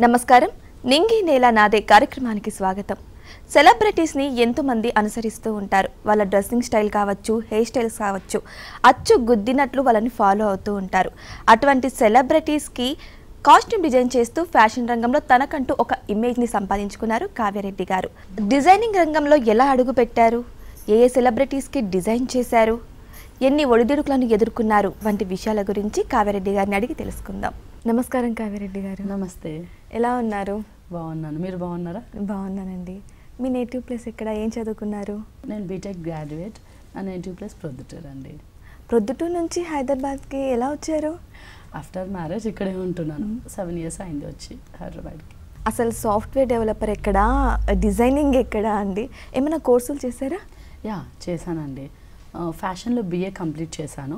నమస్కారం నింగి నేల నాదే కార్యక్రమానికి స్వాగతం. సెలబ్రిటీస్ ని ఎంతో మంది అనుసరిస్తూ ఉంటారు. వాళ్ళ డ్రెస్సింగ్ స్టైల్ కావచ్చు, హెయిర్ స్టైల్స్ కావచ్చు, అచ్చు గుద్దినట్లు వాళ్ళని ఫాలో అవుతూ ఉంటారు. అటువంటి సెలబ్రిటీస్ కి కాస్ట్యూమ్ డిజైన్ చేస్తూ ఫ్యాషన్ రంగంలో తనకంటూ ఒక ఇమేజ్ ని సంపాదించుకున్నారు కావ్యారెడ్డి గారు. డిజైనింగ్ రంగంలో ఎలా అడుగు పెట్టారు, ఏ సెలబ్రిటీస్ కి డిజైన్ చేశారు, ఎన్ని ఒడిదుడుకులను ఎదుర్కొన్నారు వంటి విషయాల గురించి కావ్యారెడ్డి గారిని అడిగి తెలుసుకుందాం. నమస్కారం కావ్యారెడ్డి గారు. నమస్తే. ఎలా ఉన్నారు? బాగున్నాను. మీరు బాగున్నారా? బాగున్నానండి. మీ నేటివ్ ప్లేస్ ఎక్కడ, ఏం చదువుకున్నారు? నేను బీటెక్ గ్రాడ్యుయేట్. నా నేటివ్ ప్లేస్ ప్రొద్దుటూరు అండి. ప్రొద్దుటూరు నుంచి హైదరాబాద్కి ఎలా వచ్చారు? ఆఫ్టర్ మ్యారేజ్ ఇక్కడే ఉంటున్నాను. 7 years అయింది వచ్చి హైదరాబాద్కి. అసలు సాఫ్ట్వేర్ డెవలపర్ ఎక్కడా, డిజైనింగ్ ఎక్కడా అండి? ఏమైనా కోర్సులు చేశారా? యా చేశానండి. ఫ్యాషన్లో BA కంప్లీట్ చేశాను.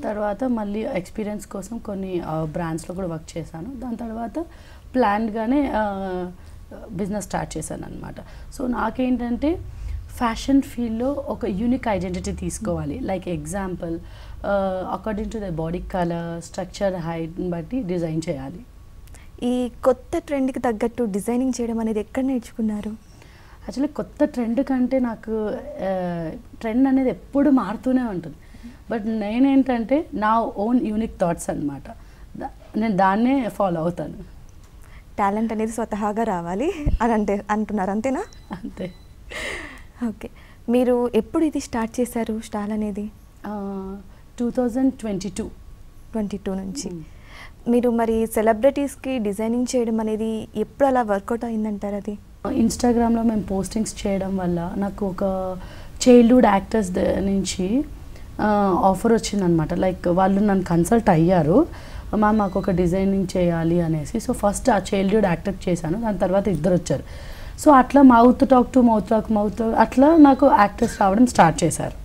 తర్వాత మళ్ళీ ఎక్స్పీరియన్స్ కోసం కొన్ని బ్రాండ్స్లో కూడా వర్క్ చేశాను. దాని తర్వాత ప్లాన్గానే బిజినెస్ స్టార్ట్ చేశాను అనమాట. సో నాకేంటంటే ఫ్యాషన్ ఫీల్డ్లో ఒక యూనిక్ ఐడెంటిటీ తీసుకోవాలి. Like example according to the body colour, structure, హైట్ని బట్టి డిజైన్ చేయాలి. ఈ కొత్త ట్రెండ్కి తగ్గట్టు డిజైనింగ్ చేయడం అనేది ఎక్కడ నేర్చుకున్నారు? యాక్చువల్లీ కొత్త ట్రెండ్ కంటే నాకు ట్రెండ్ అనేది ఎప్పుడు మారుతూనే ఉంటుంది. బట్ నేనేంటంటే నా ఓన్ యూనిక్ థాట్స్ అనమాట. నేను దాన్నే ఫాలో అవుతాను. టాలెంట్ అనేది స్వతహాగా రావాలి అని అంటున్నారు, అంతేనా? అంతే. ఓకే, మీరు ఎప్పుడు ఇది స్టార్ట్ చేశారు స్టాల్ అనేది? 2022 నుంచి. మీరు మరి సెలబ్రిటీస్కి డిజైనింగ్ చేయడం అనేది ఎప్పుడు అలా వర్కౌట్ అయిందంటారు? అది ఇన్స్టాగ్రామ్లో మేము పోస్టింగ్స్ చేయడం వల్ల నాకు ఒక చైల్డ్హుడ్ యాక్టర్స్ నుంచి ఆఫర్ వచ్చిందనమాట. లైక్ వాళ్ళు నన్ను కన్సల్ట్ అయ్యారు, మాకు ఒక డిజైనింగ్ చేయాలి అనేసి. సో ఫస్ట్ ఆ చైల్డ్హుడ్ యాక్టర్ చేశాను. దాని తర్వాత ఇద్దరు వచ్చారు. సో అట్లా మౌత్ టాక్ టు మౌత్ అట్లా నాకు యాక్టర్స్ రావడం స్టార్ట్ చేశారు.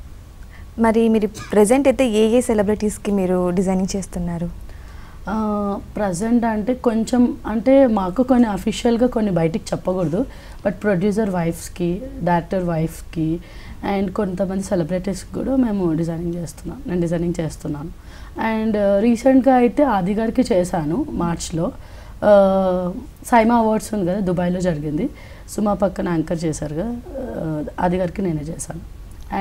మరి మీరు ప్రెజెంట్ అయితే ఏ సెలబ్రిటీస్కి మీరు డిజైనింగ్ చేస్తున్నారు? ప్రజెంట్ అంటే కొంచెం అంటే మాకు కొన్ని అఫీషియల్గా కొన్ని బయటికి చెప్పకూడదు. బట్ ప్రొడ్యూసర్ వైఫ్స్కి, డైరెక్టర్ వైఫ్కి అండ్ కొంతమంది సెలబ్రిటీస్కి కూడా మేము నేను డిజైనింగ్ చేస్తున్నాను. అండ్ రీసెంట్గా అయితే ఆది గారికి చేశాను మార్చ్లో. సైమా అవార్డ్స్ ఉంది కదా, దుబాయ్లో జరిగింది. సుమా పక్కన యాంకర్ చేశారు కదా, ఆది గారికి నేనే చేశాను.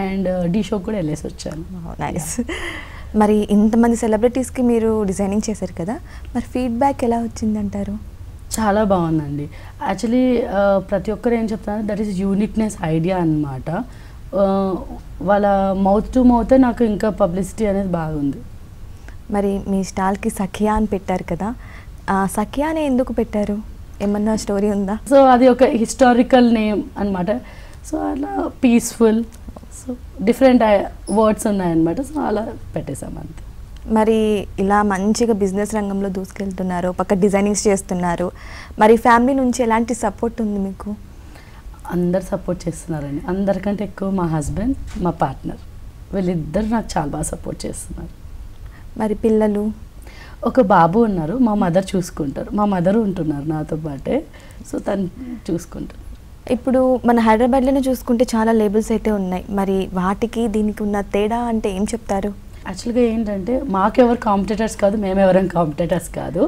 అండ్ డి షో కూడా వెళ్ళేసి వచ్చాను. నైస్. మరి ఇంతమంది సెలబ్రిటీస్కి మీరు డిజైనింగ్ చేశారు కదా, మరి ఫీడ్బ్యాక్ ఎలా వచ్చిందంటారు? చాలా బాగుందండి. యాక్చువల్లీ ప్రతి ఒక్కరు ఏం చెప్తున్నారు, దట్ ఈస్ యూనిక్నెస్ ఐడియా అనమాట. వాళ్ళ మౌత్ టు మౌతే నాకు ఇంకా పబ్లిసిటీ అనేది బాగుంది. మరి మీ స్టాల్కి సఖియా అని పెట్టారు కదా, సఖియానే ఎందుకు పెట్టారు? ఏమన్నా స్టోరీ ఉందా? సో అది ఒక హిస్టారికల్ నేమ్ అనమాట. సో అలా పీస్ఫుల్, సో డిఫరెంట్ వర్డ్స్ ఉన్నాయన్నమాట. సో అలా పెట్టేసాం అంతే. మరి ఇలా మంచిగా బిజినెస్ రంగంలో దూసుకెళ్తున్నారు, పక్క డిజైనింగ్స్ చేస్తున్నారు. మరి ఫ్యామిలీ నుంచి ఎలాంటి సపోర్ట్ ఉంది మీకు? అందరు సపోర్ట్ చేస్తున్నారండి. అందరికంటే ఎక్కువ మా హస్బెండ్, మా పార్ట్నర్, వీళ్ళిద్దరు నాకు చాలా బాగా సపోర్ట్ చేస్తున్నారు. మరి పిల్లలు? ఒక బాబు ఉన్నారు, మా మదర్ చూసుకుంటారు. మా మదర్ ఉంటున్నారు నాతో పాటే, సో తను చూసుకుంటారు. ఇప్పుడు మన హైదరాబాద్లోనే చూసుకుంటే చాలా లేబుల్స్ అయితే ఉన్నాయి. మరి వాటికి దీనికి ఉన్న తేడా అంటే ఏం చెప్తారు? యాక్చువల్గా ఏంటంటే మాకెవరు కాంపిటేటర్స్ కాదు, మేమెవరం కాంపిటేటర్స్ కాదు.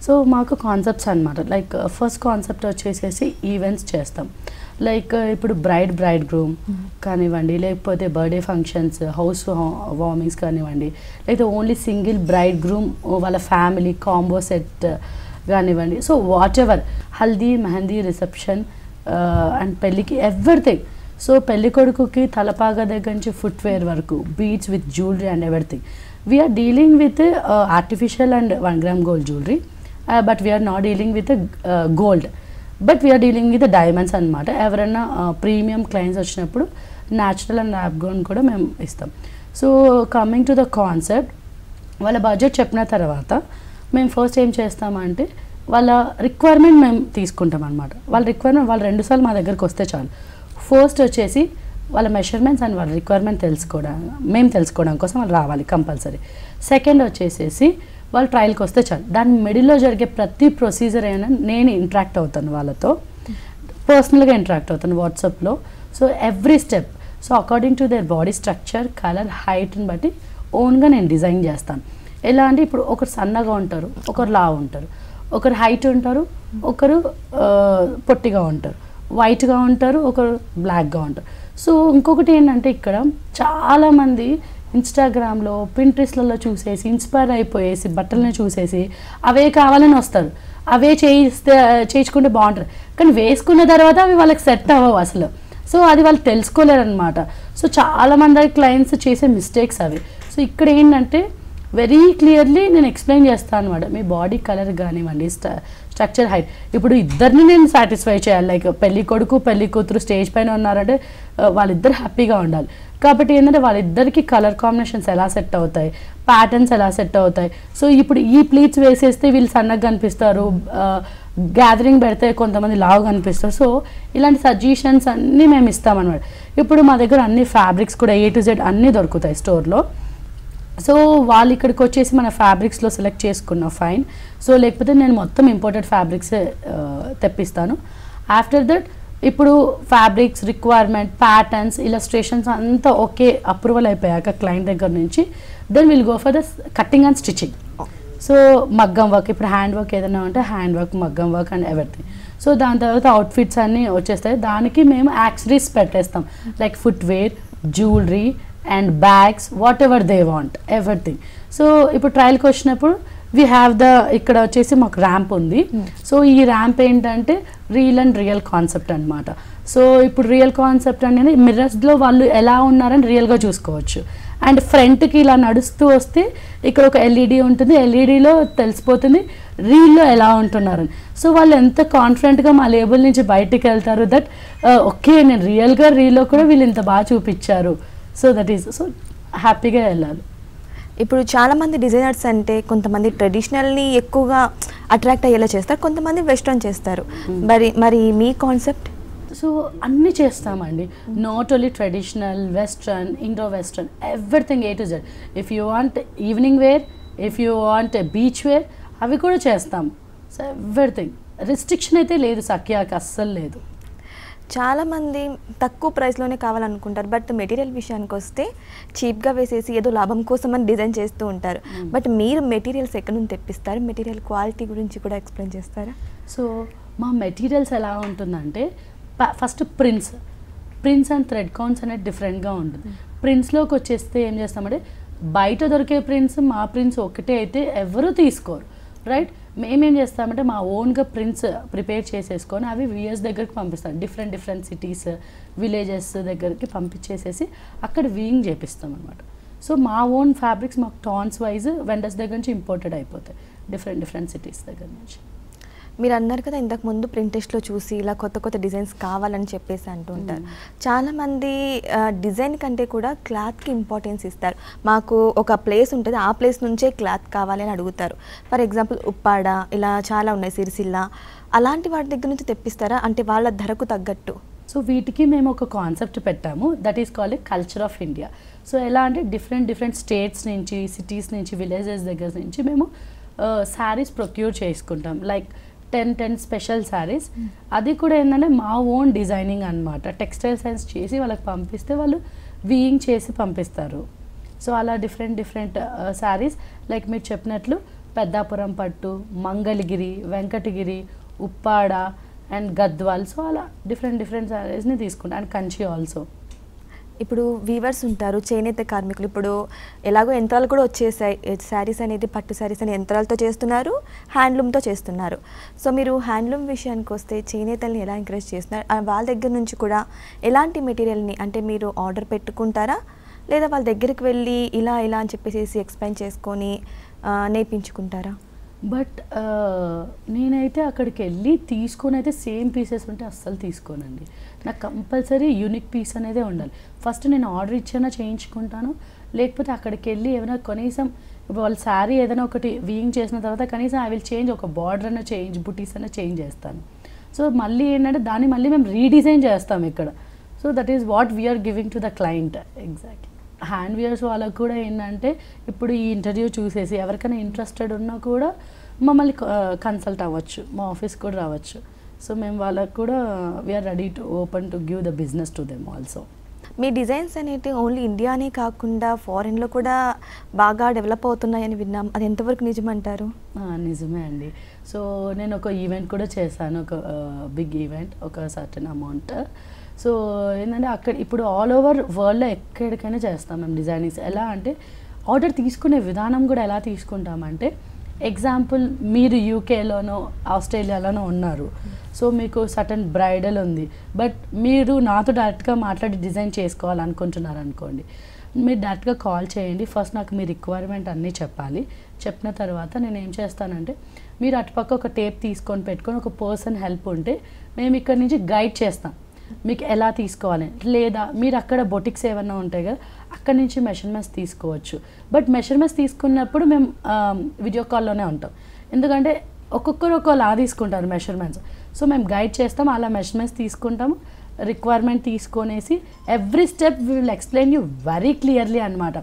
సో మాకు కాన్సెప్ట్స్ అనమాట. లైక్ ఫస్ట్ కాన్సెప్ట్ వచ్చేసేసి ఈవెంట్స్ చేస్తాం. లైక్ ఇప్పుడు బ్రైడ్ గ్రూమ్ కానివ్వండి, లేకపోతే బర్త్డే ఫంక్షన్స్, హౌస్ వార్మింగ్స్ కానివ్వండి, లేకపోతే ఓన్లీ సింగిల్ బ్రైడ్ గ్రూమ్ వాళ్ళ ఫ్యామిలీ కాంబో సెట్ కానివ్వండి. So whatever, haldi, mehndi, reception and పెళ్ళికి ఎవ్రీథింగ్. సో పెళ్లి కొడుకుకి తలపాగా దగ్గర నుంచి ఫుట్వేర్ వరకు, beads with jewellery and everything. We are dealing with artificial and 1 gram gold jewellery, but we are not dealing with gold, but we are dealing with diamonds అనమాట. ఎవరైనా premium clients వచ్చినప్పుడు న్యాచురల్ అండ్ ల్యాబ్ గ్రౌండ్ కూడా మేము ఇస్తాం. So coming to the concept, వాళ్ళ budget చెప్పిన తర్వాత మేము ఫస్ట్ ఏం చేస్తామంటే వాళ్ళ రిక్వైర్మెంట్ మేము తీసుకుంటాం అనమాట. వాళ్ళ రిక్వైర్మెంట్ వాళ్ళు 2 సార్లు మా దగ్గరికి వస్తే చాలు. ఫస్ట్ వచ్చేసి వాళ్ళ మెషర్మెంట్స్ అండ్ వాళ్ళ రిక్వైర్మెంట్ తెలుసుకోవడం కోసం వాళ్ళు రావాలి కంపల్సరీ. సెకండ్ వచ్చేసేసి వాళ్ళు ట్రయల్కి వస్తే చాలు. దాని మిడిల్లో జరిగే ప్రతి ప్రొసీజర్ అయినా నేను ఇంటరాక్ట్ అవుతాను, వాళ్ళతో పర్సనల్గా ఇంటరాక్ట్ అవుతాను వాట్సాప్లో. So every step, so according to their body structure, colour, హైట్ని బట్టి ఓన్గా నేను డిజైన్ చేస్తాను. ఎలా అంటే ఇప్పుడు ఒకరు సన్నగా ఉంటారు, ఒకరు లావు ఉంటారు, ఒకరు హైట్ ఉంటారు, ఒకరు పొట్టిగా ఉంటారు, వైట్గా ఉంటారు, ఒకరు బ్లాక్గా ఉంటారు. సో ఇంకొకటి ఏంటంటే ఇక్కడ చాలామంది ఇన్స్టాగ్రామ్లో పింట్రెస్ట్లలో చూసేసి ఇన్స్పైర్ అయిపోయేసి బట్టలని చూసేసి అవే కావాలని వస్తారు, అవే చేయించుకుంటే బాగుంటుంది. కానీ వేసుకున్న తర్వాత అవి వాళ్ళకి సెట్ అవ్వవు అసలు. సో అది వాళ్ళు తెలుసుకోలేరు అనమాట. సో చాలామంది క్లయింట్స్ చేసే మిస్టేక్స్ అవి. సో ఇక్కడ ఏంటంటే వెరీ క్లియర్లీ నేను ఎక్స్ప్లెయిన్ చేస్తాను అనమాట. మీ బాడీ కలర్ కానివ్వండి, స్ట్రక్చర్, హైట్, ఇప్పుడు ఇద్దరిని నేను సాటిస్ఫై చేయాలి. లైక్ పెళ్లి కొడుకు పెళ్లి కూతురు స్టేజ్ పైన ఉన్నారంటే వాళ్ళిద్దరు హ్యాపీగా ఉండాలి. కాబట్టి ఏంటంటే వాళ్ళిద్దరికి కలర్ కాంబినేషన్స్ ఎలా సెట్ అవుతాయి, ప్యాటర్న్స్ ఎలా సెట్ అవుతాయి. సో ఇప్పుడు ఈ ప్లీట్స్ వేసేస్తే వీళ్ళు సన్నగా కనిపిస్తారు, గ్యాదరింగ్ పెడితే కొంతమంది లావుగా కనిపిస్తారు. సో ఇలాంటి సజెషన్స్ అన్నీ మేము ఇస్తామన్నమాట. ఇప్పుడు మా దగ్గర అన్ని ఫ్యాబ్రిక్స్ కూడా A to Z అన్నీ దొరుకుతాయి స్టోర్లో. సో వాళ్ళు ఇక్కడికి వచ్చేసి మన ఫ్యాబ్రిక్స్లో సెలెక్ట్ చేసుకున్న ఫైన్. సో లేకపోతే నేను మొత్తం ఇంపోర్టెడ్ ఫ్యాబ్రిక్స్ తెప్పిస్తాను. ఆఫ్టర్ దట్ ఇప్పుడు ఫ్యాబ్రిక్స్ రిక్వైర్మెంట్, ప్యాటర్న్స్, ఇలస్ట్రేషన్స్ అంతా ఓకే అప్రూవల్ అయిపోయాక క్లయింట్ దగ్గర నుంచి then will go for the cutting and stitching. So మగ్గం వర్క్, ఇప్పుడు హ్యాండ్ వర్క్ ఏదైనా ఉంటే హ్యాండ్ వర్క్, మగ్గం వర్క్ అండ్ ఎవ్రీథింగ్. సో దాని తర్వాత అవుట్ఫిట్స్ అన్నీ వచ్చేస్తాయి. దానికి మేము యాక్సరీస్ పెట్టేస్తాం, like footwear, jewellery and bags, whatever they want, everything. So ఇప్పుడు ట్రయల్కి వచ్చినప్పుడు వీ హ్యావ్ ద ఇక్కడ వచ్చేసి మాకు ర్యాంప్ ఉంది. సో ఈ ర్యాంప్ ఏంటంటే రియల్ అండ్ రియల్ కాన్సెప్ట్ అనమాట. సో ఇప్పుడు రియల్ కాన్సెప్ట్ అనేది మిర్రర్స్లో వాళ్ళు ఎలా ఉన్నారని రియల్గా చూసుకోవచ్చు. అండ్ ఫ్రంట్కి ఇలా నడుస్తూ వస్తే ఇక్కడ ఒక LED ఉంటుంది, LEDలో తెలిసిపోతుంది రీల్లో ఎలా ఉంటున్నారని. సో వాళ్ళు ఎంత కాన్ఫిడెంట్గా మా లేబుల్ నుంచి బయటికి వెళ్తారు దట్ ఓకే నేను రియల్గా రీల్లో కూడా వీళ్ళు ఇంత బాగా చూపించారు. సో దట్ ఈస్ సో హ్యాపీగా వెళ్ళాలి. ఇప్పుడు చాలామంది డిజైనర్స్ అంటే కొంతమంది ట్రెడిషనల్ని ఎక్కువగా అట్రాక్ట్ అయ్యేలా చేస్తారు, కొంతమంది వెస్ట్రన్ చేస్తారు. మరి మీ కాన్సెప్ట్? సో అన్నీ చేస్తామండి, not only traditional, western, Indo western, everything A to Z. If you want evening wear, if you want beach wear, అవి కూడా చేస్తాం. సో ఎవ్రీథింగ్, రిస్ట్రిక్షన్ అయితే లేదు సఖ్యాకి, అస్సలు లేదు. చాలామంది తక్కువ ప్రైస్లోనే కావాలనుకుంటారు, బట్ మెటీరియల్ విషయానికి వస్తే చీప్గా వేసేసి ఏదో లాభం కోసం అని డిజైన్ చేస్తూ ఉంటారు. బట్ మీరు మెటీరియల్స్ ఎక్కడి నుంచి తెప్పిస్తారు? మెటీరియల్ క్వాలిటీ గురించి కూడా ఎక్స్ప్లెయిన్ చేస్తారా? సో మా మెటీరియల్స్ ఎలా ఉంటుందంటే first prints and thread counts అనేది డిఫరెంట్గా ఉంటుంది. ప్రింట్స్లోకి వచ్చేస్తే ఏం చేస్తామంటే బయట దొరికే ప్రింట్స్ మా ప్రింట్స్ ఒకటే అయితే ఎవరు తీసుకోరు, రైట్? మేమేం చేస్తామంటే మా ఓన్గా ప్రింట్స్ ప్రిపేర్ చేసేసుకొని అవి వియర్స్ దగ్గరికి పంపిస్తాం. డిఫరెంట్ సిటీస్, విలేజెస్ దగ్గరికి పంపించేసేసి అక్కడ వీయింగ్ చేపిస్తాం అనమాట. సో మా ఓన్ ఫ్యాబ్రిక్స్ మాకు టాన్స్ వైజ్ వెండర్స్ దగ్గర నుంచి ఇంపోర్టెడ్ అయిపోతాయి, డిఫరెంట్ సిటీస్ దగ్గర నుంచి. మీరు అన్నారు కదా ఇంతకు ముందు ప్రింటెస్ట్లో చూసి ఇలా కొత్త డిజైన్స్ కావాలని చెప్పేసి అంటుంటారు. చాలామంది డిజైన్ కంటే కూడా క్లాత్కి ఇంపార్టెన్స్ ఇస్తారు. మాకు ఒక ప్లేస్ ఉంటుంది, ఆ ప్లేస్ నుంచే క్లాత్ కావాలి అని అడుగుతారు. ఫర్ ఎగ్జాంపుల్ ఉప్పాడ, ఇలా చాలా ఉన్నాయి, సిరిసిల్ల, అలాంటి వాటి దగ్గర నుంచి తెప్పిస్తారా? అంటే వాళ్ళ ధరకు తగ్గట్టు. సో వీటికి మేము ఒక కాన్సెప్ట్ పెట్టాము, that is called culture of India. So ఎలా అంటే డిఫరెంట్ స్టేట్స్ నుంచి, సిటీస్ నుంచి, విలేజెస్ దగ్గర నుంచి మేము శారీస్ ప్రొక్యూర్ చేసుకుంటాం. Like 10 special saris. అది కూడా ఏంటంటే మా ఓన్ డిజైనింగ్ అనమాట. టెక్స్టైల్ సైన్స్ చేసి వాళ్ళకి పంపిస్తే వాళ్ళు వీయింగ్ చేసి పంపిస్తారు. సో అలా డిఫరెంట్ శారీస్, లైక్ మీరు చెప్పినట్లు పెద్దాపురం పట్టు, మంగళగిరి, వెంకటగిరి, ఉప్పాడ అండ్ గద్వాల్. సో అలా డిఫరెంట్ శారీస్ని తీసుకుంటాం. And Kanchi also. ఇప్పుడు వీవర్స్ ఉంటారు, చేనేత కార్మికులు. ఇప్పుడు ఎలాగో యంత్రాలు కూడా వచ్చేసాయి, శారీస్ అనేది పట్టు శారీస్ అని యంత్రాలతో చేస్తున్నారు, హ్యాండ్లూమ్తో చేస్తున్నారు. సో మీరు హ్యాండ్లూమ్ విషయానికి వస్తే చేనేతల్ని ఎలా ఎంకరేజ్ చేస్తున్నారు? వాళ్ళ దగ్గర నుంచి కూడా ఎలాంటి మెటీరియల్ని, అంటే మీరు ఆర్డర్ పెట్టుకుంటారా లేదా వాళ్ళ దగ్గరికి వెళ్ళి ఇలా అని చెప్పేసి ఎక్స్ప్లెయిన్ చేసుకొని నేర్పించుకుంటారా? బట్ నేనైతే అక్కడికి వెళ్ళి తీసుకొని అయితే సేమ్ పీసెస్ ఉంటే అస్సలు తీసుకోనండి. నాకు కంపల్సరీ యూనిక్ పీస్ అనేదే ఉండాలి. ఫస్ట్ నేను ఆర్డర్ ఇచ్చానా చేయించుకుంటాను, లేకపోతే అక్కడికి వెళ్ళి ఏమైనా కనీసం ఇప్పుడు వాళ్ళ శారీ ఏదైనా ఒకటి వీయింగ్ చేసిన తర్వాత కనీసం ఐ విల్ చేంజ్, ఒక బార్డర్ అన్న చేంజ్, బుటీస్ అన్న చేంజ్ చేస్తాను. సో మళ్ళీ ఏంటంటే దాన్ని మళ్ళీ మేము రీడిజైన్ చేస్తాం ఇక్కడ. So that is what we are giving to the client. Exactly. Hand wears వాళ్ళకు కూడా ఏంటంటే ఇప్పుడు ఈ ఇంటర్వ్యూ చూసేసి ఎవరికైనా ఇంట్రెస్టెడ్ ఉన్నా కూడా మమ్మల్ని కన్సల్ట్ అవ్వచ్చు, మా ఆఫీస్ కూడా రావచ్చు. సో మేము వాళ్ళకు కూడా we are ready to open to give the business to them also. మీ డిజైన్స్ అనేవి ఓన్లీ ఇండియానే కాకుండా ఫారెన్లో కూడా బాగా డెవలప్ అవుతున్నాయని విన్నాం, అది ఎంతవరకు నిజమంటారు? నిజమే అండి. సో నేను ఒక ఈవెంట్ కూడా చేశాను, ఒక బిగ్ ఈవెంట్, ఒక సర్టన్ అమౌంట్. సో ఏంటంటే అక్కడ ఇప్పుడు ఆల్ ఓవర్ వరల్డ్లో ఎక్కడికైనా చేస్తాం మేము డిజైనింగ్స్. ఎలా అంటే ఆర్డర్ తీసుకునే విధానం కూడా ఎలా తీసుకుంటామంటే, ఎగ్జాంపుల్ మీరు యూకేలోనో ఆస్ట్రేలియాలోనో ఉన్నారు, సో మీకు సర్టన్ బ్రైడల్ ఉంది, బట్ మీరు నాతో డైరెక్ట్గా మాట్లాడి డిజైన్ చేసుకోవాలనుకుంటున్నారు అనుకోండి, మీరు డైరెక్ట్గా కాల్ చేయండి. ఫస్ట్ నాకు మీ రిక్వైర్మెంట్ అన్నీ చెప్పాలి. చెప్పిన తర్వాత నేను ఏం చేస్తానంటే, మీరు అటుపక్క ఒక టేప్ తీసుకొని పెట్టుకొని ఒక పర్సన్ హెల్ప్ ఉంటే మేము ఇక్కడ నుంచి గైడ్ చేస్తాం మీకు ఎలా తీసుకోవాలి. లేదా మీరు అక్కడ బొటిక్స్ ఏమన్నా ఉంటాయి కదా, అక్కడ నుంచి మెషర్మెంట్స్ తీసుకోవచ్చు. బట్ మెషర్మెంట్స్ తీసుకున్నప్పుడు మేము వీడియో కాల్లోనే ఉంటాం, ఎందుకంటే ఒక్కొక్కరు ఒక్కొక్కలా తీసుకుంటారు మెషర్మెంట్స్. సో మేము గైడ్ చేస్తాం, అలా మెషర్మెంట్స్ తీసుకుంటాము, రిక్వైర్మెంట్ తీసుకొనేసి every step we will explain you very clearly అనమాట.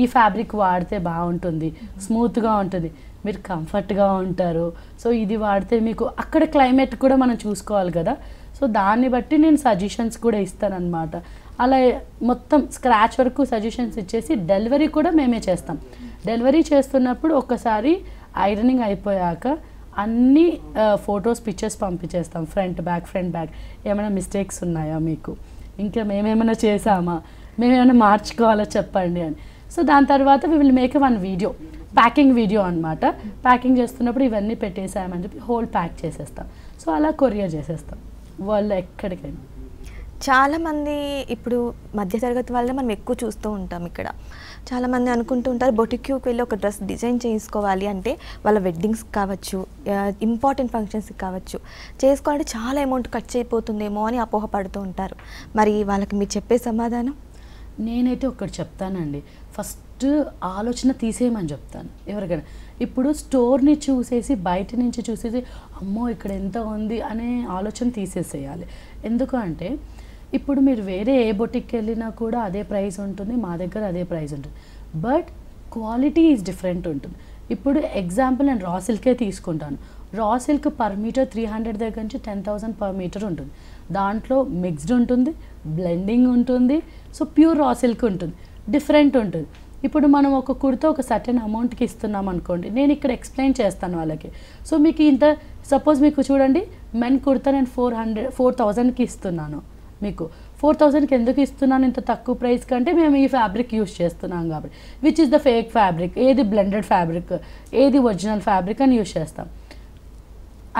ఈ ఫ్యాబ్రిక్ వాడితే బాగుంటుంది, స్మూత్గా ఉంటుంది, మీరు కంఫర్ట్గా ఉంటారు. సో ఇది వాడితే మీకు అక్కడ క్లైమేట్ కూడా మనం చూసుకోవాలి కదా, సో దాన్ని బట్టి నేను సజెషన్స్ కూడా ఇస్తానన్నమాట. అలా మొత్తం స్క్రాచ్ వరకు సజెషన్స్ ఇచ్చేసి డెలివరీ కూడా మేమే చేస్తాం. డెలివరీ చేస్తున్నప్పుడు ఒకసారి ఐరనింగ్ అయిపోయాక అన్ని ఫొటోస్ పిక్చర్స్ పంపించేస్తాం, ఫ్రంట్ బ్యాక్ ఏమైనా మిస్టేక్స్ ఉన్నాయా మీకు, ఇంకా మేమేమైనా చేసామా, మేమేమైనా మార్చుకోవాలా చెప్పండి అని. సో దాని తర్వాత we will make one video, packing video అనమాట. ప్యాకింగ్ చేస్తున్నప్పుడు ఇవన్నీ పెట్టేసామని చెప్పి హోల్ ప్యాక్ చేసేస్తాం. సో అలా కొరియర్ చేసేస్తాం వాళ్ళు ఎక్కడికైనా. చాలామంది ఇప్పుడు మధ్యతరగతి వాళ్ళని మనం ఎక్కువ చూస్తూ ఉంటాం ఇక్కడ. చాలామంది అనుకుంటూ ఉంటారు బొటిక్కి వెళ్ళి ఒక డ్రెస్ డిజైన్ చేయించుకోవాలి అంటే వాళ్ళ వెడ్డింగ్స్ కావచ్చు, ఇంపార్టెంట్ ఫంక్షన్స్కి కావచ్చు, చేసుకోవాలంటే చాలా అమౌంట్ ఖర్చు అయిపోతుందేమో అని అపోహపడుతూ ఉంటారు. మరి వాళ్ళకి మీరు చెప్పే సమాధానం? నేనైతే ఒకటి చెప్తానండి, ఫస్ట్ ఆలోచన తీసేయమని చెప్తాను ఎవరికైనా. ఇప్పుడు స్టోర్ని చూసేసి బయట నుంచి చూసేసి అమ్మో ఇక్కడ ఎంత ఉంది అనే ఆలోచన తీసేసేయాలి. ఎందుకు అంటే ఇప్పుడు మీరు వేరే ఏ బొటిక్కి వెళ్ళినా కూడా అదే ప్రైస్ ఉంటుంది, మా దగ్గర అదే ప్రైస్ ఉంటుంది, బట్ క్వాలిటీ ఈజ్ డిఫరెంట్ ఉంటుంది. ఇప్పుడు ఎగ్జాంపుల్ నేను రా సిల్కే తీసుకుంటాను. రా సిల్క్ పర్ మీటర్ 300 దగ్గర నుంచి 10,000 పర్ మీటర్ ఉంటుంది. దాంట్లో మిక్స్డ్ ఉంటుంది, బ్లెండింగ్ ఉంటుంది, సో ప్యూర్ రా సిల్క్ ఉంటుంది, డిఫరెంట్ ఉంటుంది. ఇప్పుడు మనం ఒక కుర్తా ఒక సర్టెన్ అమౌంట్కి ఇస్తున్నాం అనుకోండి, నేను ఇక్కడ ఎక్స్ప్లెయిన్ చేస్తాను వాళ్ళకి. సో మీకు ఇంత సపోజ్ మీకు చూడండి మెన్ కుర్తా నేను 4,000కి ఇస్తున్నాను, మీకు 4,000కి ఎందుకు ఇస్తున్నాను ఇంత తక్కువ ప్రైస్ కంటే మేము ఈ ఫ్యాబ్రిక్ యూస్ చేస్తున్నాం కాబట్టి, which is the fake fabric, ఏది బ్లెండెడ్ ఫ్యాబ్రిక్, ఏది ఒరిజినల్ ఫ్యాబ్రిక్ అని యూస్ చేస్తాం.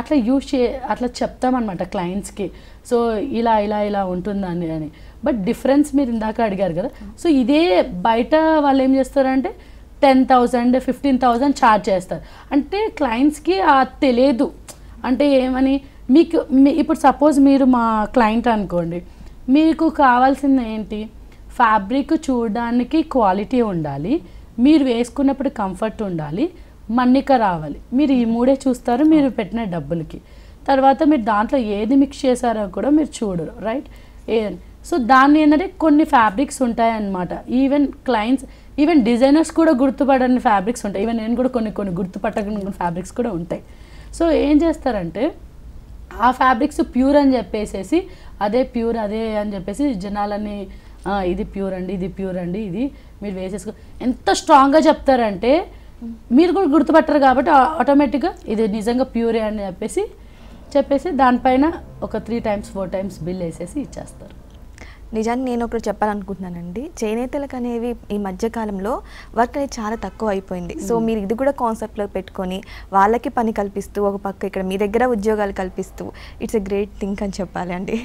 అట్లా చెప్తామన్నమాట క్లయింట్స్కి. సో ఇలా ఇలా ఇలా ఉంటుందని అని. బట్ డిఫరెన్స్ మీరు ఇందాక అడిగారు కదా, సో ఇదే బయట వాళ్ళు ఏం చేస్తారంటే 10,000 15,000 ఛార్జ్ చేస్తారు. అంటే క్లయింట్స్కి తెలియదు, అంటే ఏమని మీకు ఇప్పుడు సపోజ్ మీరు మా క్లయింట్ అనుకోండి, మీకు కావాల్సింది ఏంటి, ఫ్యాబ్రిక్ చూడడానికి క్వాలిటీ ఉండాలి, మీరు వేసుకున్నప్పుడు కంఫర్ట్ ఉండాలి, మన్నిక రావాలి. మీరు ఈ మూడే చూస్తారు మీరు పెట్టిన డబ్బులకి. తర్వాత మీరు దాంట్లో ఏది మిక్స్ చేశారో కూడా మీరు చూడరు, రైట్? సో దాన్ని ఏంటంటే కొన్ని ఫ్యాబ్రిక్స్ ఉంటాయన్నమాట. ఈవెన్ క్లయింట్స్, ఈవెన్ డిజైనర్స్ కూడా గుర్తుపడని ఫ్యాబ్రిక్స్ ఉంటాయి. ఈవెన్ నేను కూడా కొన్ని గుర్తుపట్టని ఫ్యాబ్రిక్స్ కూడా ఉంటాయి. సో ఏం చేస్తారంటే ఆ ఫ్యాబ్రిక్స్ ప్యూర్ అని చెప్పేసేసి అదే ప్యూర్ అదే అని చెప్పేసి జనాలని ఇది ప్యూర్ అండి, ఇది ప్యూర్ అండి, ఇది మీరు వేసేసుకో ఎంత స్ట్రాంగ్గా చెప్తారంటే మీరు కూడా గుర్తుపట్టరు కాబట్టి ఆటోమేటిక్గా ఇది నిజంగా ప్యూరే అని చెప్పేసి దానిపైన ఒక 3 times 4 times బిల్ వేసేసి ఇచ్చేస్తారు. నిజానికి నేను ఒకటి చెప్పాలనుకుంటున్నానండి, చేనేతలకు అనేవి ఈ మధ్యకాలంలో వర్క్ అనేది చాలా తక్కువ అయిపోయింది. సో మీరు ఇది కూడా కాన్సెప్ట్లో పెట్టుకొని వాళ్ళకి పని కల్పిస్తూ ఒక పక్క ఇక్కడ మీ దగ్గర ఉద్యోగాలు కల్పిస్తూ ఇట్స్ ఎ గ్రేట్ థింగ్ అని చెప్పాలి అండి.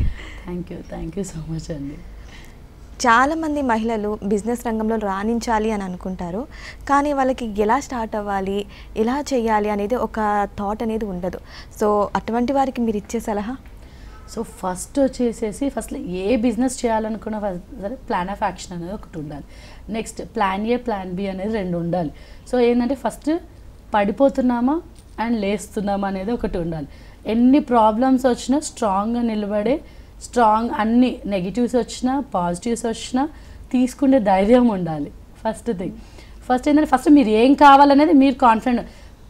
థ్యాంక్ యూ సో మచ్ అండి. చాలామంది మహిళలు బిజినెస్ రంగంలో రాణించాలి అని అనుకుంటారు, కానీ వాళ్ళకి ఎలా స్టార్ట్ అవ్వాలి, ఎలా చేయాలి అనేది ఒక థాట్ అనేది ఉండదు. సో అటువంటి వారికి మీరు ఇచ్చే సలహా? సో ఫస్ట్ వచ్చేసేసి ఏ బిజినెస్ చేయాలనుకున్నా సరే ప్లాన్ ఆఫ్ యాక్షన్ అనేది ఒకటి ఉండాలి. Next plan A plan B అనేది 2 ఉండాలి. సో ఏంటంటే ఫస్ట్ పడిపోతున్నామా అండ్ లేస్తున్నామా అనేది ఒకటి ఉండాలి. ఎన్ని ప్రాబ్లమ్స్ వచ్చినా స్ట్రాంగ్గా నిలబడే, అన్ని నెగిటివ్స్ వచ్చినా పాజిటివ్స్ వచ్చినా తీసుకునే ధైర్యం ఉండాలి. First thing. ఫస్ట్ ఏంటంటే ఫస్ట్ మీరు ఏం కావాలనేది మీరు కాన్ఫిడెంట్.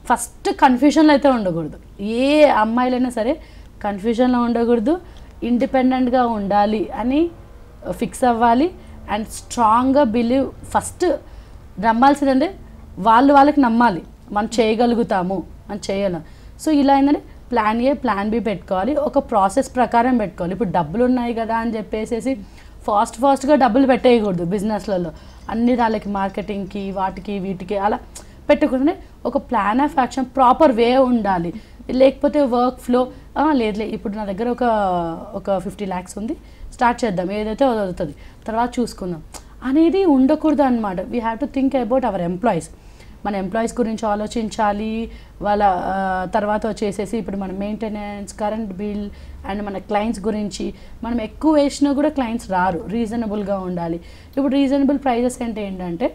ఫస్ట్ కన్ఫ్యూజన్లో అయితే ఉండకూడదు. ఏ అమ్మాయిలైనా సరే కన్ఫ్యూజన్లో ఉండకూడదు, ఇండిపెండెంట్గా ఉండాలి అని ఫిక్స్ అవ్వాలి అండ్ స్ట్రాంగ్గా బిలీవ్ ఫస్ట్ నమ్మాల్సిందంటే వాళ్ళకి నమ్మాలి మనం చేయగలుగుతాము మనం చేయలేం. సో ఇలా ఏంటంటే ప్లాన్ ఏ ప్లాన్ బి పెట్టుకోవాలి, ఒక ప్రాసెస్ ప్రకారం పెట్టుకోవాలి. ఇప్పుడు డబ్బులు ఉన్నాయి కదా అని చెప్పేసి ఫాస్ట్గా డబ్బులు పెట్టేయకూడదు బిజినెస్లలో. అన్ని దానికి మార్కెటింగ్కి వాటికి వీటికి అలా పెట్టకుండా ఒక plan of action proper way ఉండాలి. లేకపోతే వర్క్ ఫ్లో లేదు ఇప్పుడు నా దగ్గర ఒక 50 lakhs ఉంది, స్టార్ట్ చేద్దాం, ఏదైతే అవుతుంది తర్వాత చూసుకుందాం అనేది ఉండకూడదు అనమాట. We have to think about our employees. మన ఎంప్లాయీస్ గురించి ఆలోచించాలి. వాళ్ళ తర్వాత వచ్చేసేసి ఇప్పుడు మన మెయింటెనెన్స్, కరెంట్ బిల్ అండ్ మన క్లయింట్స్ గురించి మనం ఎక్కువ వేసినా కూడా క్లయింట్స్ రారు. రీజనబుల్గా ఉండాలి. ఇప్పుడు రీజనబుల్ ప్రైజెస్ అంటే ఏంటంటే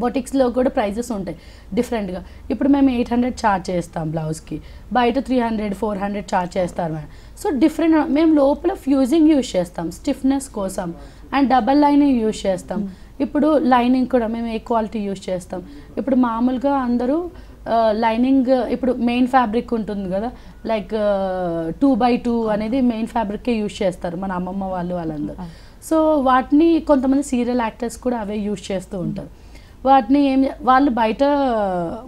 బొటిక్స్లో కూడా ప్రైజెస్ ఉంటాయి డిఫరెంట్గా. ఇప్పుడు మేము 800 ఛార్జ్ చేస్తాం బ్లౌజ్కి, బయట 300, 400 ఛార్జ్ చేస్తారు మేడం. So different. మేము లోపల ఫ్యూజింగ్ యూజ్ చేస్తాం స్టిఫ్నెస్ కోసం అండ్ డబల్ లైనింగ్ యూజ్ చేస్తాం. ఇప్పుడు లైనింగ్ కూడా మేము ఏ క్వాలిటీ యూజ్ చేస్తాం. ఇప్పుడు మామూలుగా అందరూ లైనింగ్ ఇప్పుడు మెయిన్ ఫ్యాబ్రిక్ ఉంటుంది కదా, లైక్ 2x2 అనేది మెయిన్ ఫ్యాబ్రికే యూజ్ చేస్తారు మన అమ్మమ్మ వాళ్ళందరూ. సో వాటిని కొంతమంది సీరియల్ యాక్టర్స్ కూడా అవే యూజ్ చేస్తూ ఉంటారు. వాటిని వాళ్ళు బయట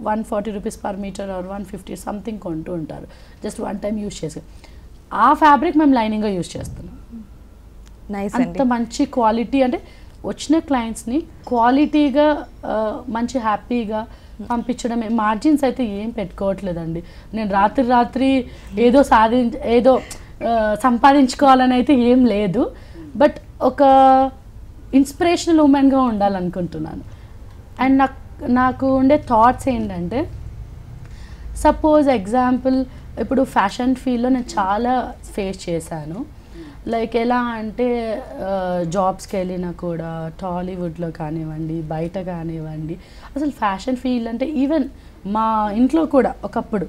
140 rupees per metre or 150 something కొంటూ ఉంటారు జస్ట్ వన్ టైం యూజ్ చేసి. ఆ ఫ్యాబ్రిక్ మేము లైనింగ్గా యూజ్ చేస్తున్నాం. అంత మంచి క్వాలిటీ అంటే వచ్చిన క్లయింట్స్ని క్వాలిటీగా మంచి హ్యాపీగా పంపించడమే. మార్జిన్స్ అయితే ఏం పెట్టుకోవట్లేదండి. నేను రాత్రి ఏదో సంపాదించుకోవాలని అయితే ఏం లేదు, బట్ ఒక ఇన్స్పిరేషనల్ ఉమెన్గా ఉండాలనుకుంటున్నాను. అండ్ నాకు ఉండే థాట్స్ ఏంటంటే, సపోజ్ ఎగ్జాంపుల్ ఇప్పుడు ఫ్యాషన్ ఫీల్డ్లో నేను చాలా ఫేస్ చేశాను. లైక్ ఎలా అంటే జాబ్స్కి వెళ్ళినా కూడా టాలీవుడ్లో కానివ్వండి, బయట కానివ్వండి, అసలు ఫ్యాషన్ ఫీల్డ్ అంటే ఈవెన్ మా ఇంట్లో కూడా ఒకప్పుడు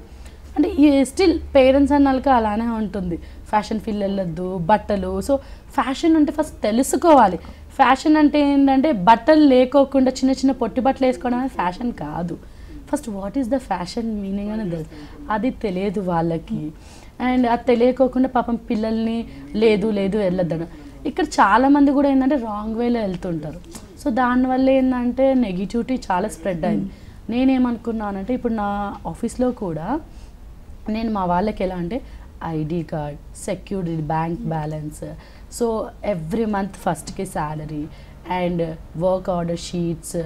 అంటే స్టిల్ పేరెంట్స్ అన్నాక అలానే ఉంటుంది, ఫ్యాషన్ ఫీల్డ్ వెళ్ళొద్దు, బట్టలు. సో ఫ్యాషన్ అంటే ఫస్ట్ తెలుసుకోవాలి. ఫ్యాషన్ అంటే ఏంటంటే బట్టలు లేకోకుండా చిన్న చిన్న పొట్టి బట్టలు వేసుకోవడం అనేది ఫ్యాషన్ కాదు. First what is the fashion meaning అనేది అది తెలియదు వాళ్ళకి. అండ్ అది తెలియకోకుండా పాపం పిల్లల్ని లేదు వెళ్ళొద్దని. ఇక్కడ చాలామంది కూడా ఏంటంటే రాంగ్ వేలో వెళ్తుంటారు. సో దానివల్ల ఏంటంటే నెగిటివిటీ చాలా స్ప్రెడ్ అయింది. నేనేమనుకున్నానంటే ఇప్పుడు నా ఆఫీస్లో కూడా నేను మా వాళ్ళకి ఎలా అంటే ID card, security, bank balance, so every month ఫస్ట్కి salary and work order sheets,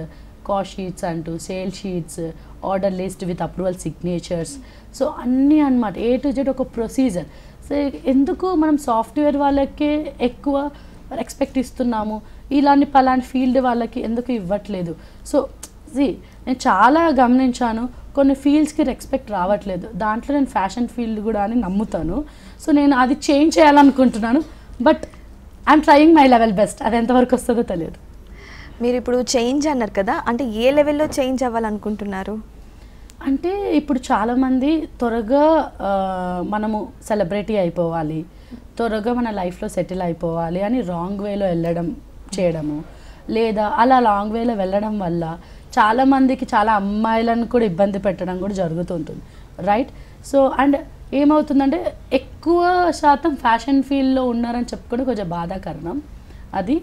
cost sheets అంటూ sale sheets, order list with approval signatures, so అన్నీ అన్నమాట A to Z ఒక ప్రొసీజర్. సో ఎందుకు మనం సాఫ్ట్వేర్ వాళ్ళకే ఎక్కువ ఎక్స్పెక్ట్ ఇస్తున్నాము, ఇలాంటి పలాంటి ఫీల్డ్ వాళ్ళకి ఎందుకు ఇవ్వట్లేదు? సో నేను చాలా గమనించాను, కొన్ని ఫీల్డ్స్కి రెస్పెక్ట్ రావట్లేదు. దాంట్లో నేను ఫ్యాషన్ ఫీల్డ్ కూడా అని నమ్ముతాను. సో నేను అది చేంజ్ చేయాలనుకుంటున్నాను, but I'm trying my level best. అది ఎంతవరకు వస్తుందో తెలియదు. మీరు ఇప్పుడు చేంజ్ అన్నారు కదా, అంటే ఏ లెవెల్లో చేంజ్ అవ్వాలనుకుంటున్నారు? అంటే ఇప్పుడు చాలామంది త్వరగా మనము సెలబ్రిటీ అయిపోవాలి, త్వరగా మన లైఫ్లో సెటిల్ అయిపోవాలి అని రాంగ్ వేలో చేయడము, లేదా అలా లాంగ్ వేలో వెళ్ళడం వల్ల చాలామందికి చాలా అమ్మాయిలను కూడా ఇబ్బంది పెట్టడం కూడా జరుగుతుంటుంది, రైట్? సో అండ్ ఏమవుతుందంటే ఎక్కువ శాతం ఫ్యాషన్ ఫీల్డ్లో ఉన్నారని చెప్పుకొని కొంచెం బాధాకరణం అది.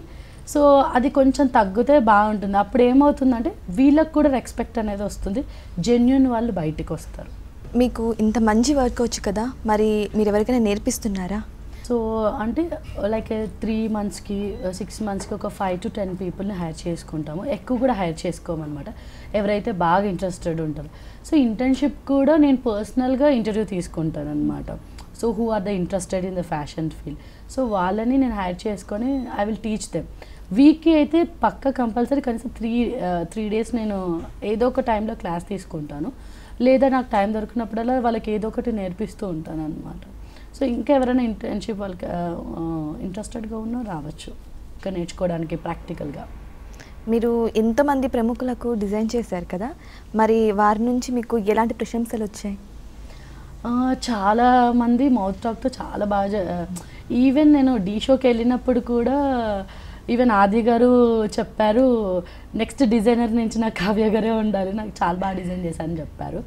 సో అది కొంచెం తగ్గితే బాగుంటుంది. అప్పుడు ఏమవుతుందంటే వీళ్ళకి కూడా రెస్పెక్ట్ అనేది వస్తుంది, జెన్యున్ వాళ్ళు బయటికి వస్తారు. మీకు ఇంత మంచి వర్క్ వచ్చు కదా, మరి మీరు ఎవరికైనా నేర్పిస్తున్నారా? సో అంటే లైక్ 3 monthsకి 6 monthsకి ఒక 5 to 10 పీపుల్ని హైర్ చేసుకుంటాము. ఎక్కువ కూడా హైర్ చేసుకోమన్నమాట, ఎవరైతే బాగా ఇంట్రెస్టెడ్ ఉంటారో. సో ఇంటర్న్షిప్ కూడా నేను పర్సనల్గా ఇంటర్వ్యూ తీసుకుంటాను అనమాట. So who are the interested in the fashion field, so వాళ్ళని నేను హైర్ చేసుకొని ఐ విల్ టీచ్ దెమ్. వీక్కి అయితే పక్క కంపల్సరీ కనీసం 3 days నేను ఏదో ఒక టైంలో క్లాస్ తీసుకుంటాను, లేదా నాకు టైం దొరికినప్పుడల్లా వాళ్ళకి ఏదో ఒకటి నేర్పిస్తూ ఉంటాను అనమాట. సో ఇంకా ఎవరైనా ఇంటర్న్షిప్ వాళ్ళకి ఇంట్రెస్టెడ్గా ఉన్నా రావచ్చు ఇంకా నేర్చుకోవడానికి ప్రాక్టికల్గా. మీరు ఎంతమంది ప్రముఖులకు డిజైన్ చేశారు కదా, మరి వారి నుంచి మీకు ఎలాంటి ప్రశంసలు వచ్చాయి? చాలామంది మౌత్ టాక్తో చాలా బాగా, ఈవెన్ నేను డీ షోకి వెళ్ళినప్పుడు కూడా ఈవెన్ ఆది గారు చెప్పారు, నెక్స్ట్ డిజైనర్ నుంచి నాకు కావ్య గారే ఉండాలి, నాకు చాలా బాగా డిజైన్ చేశారని చెప్పారు.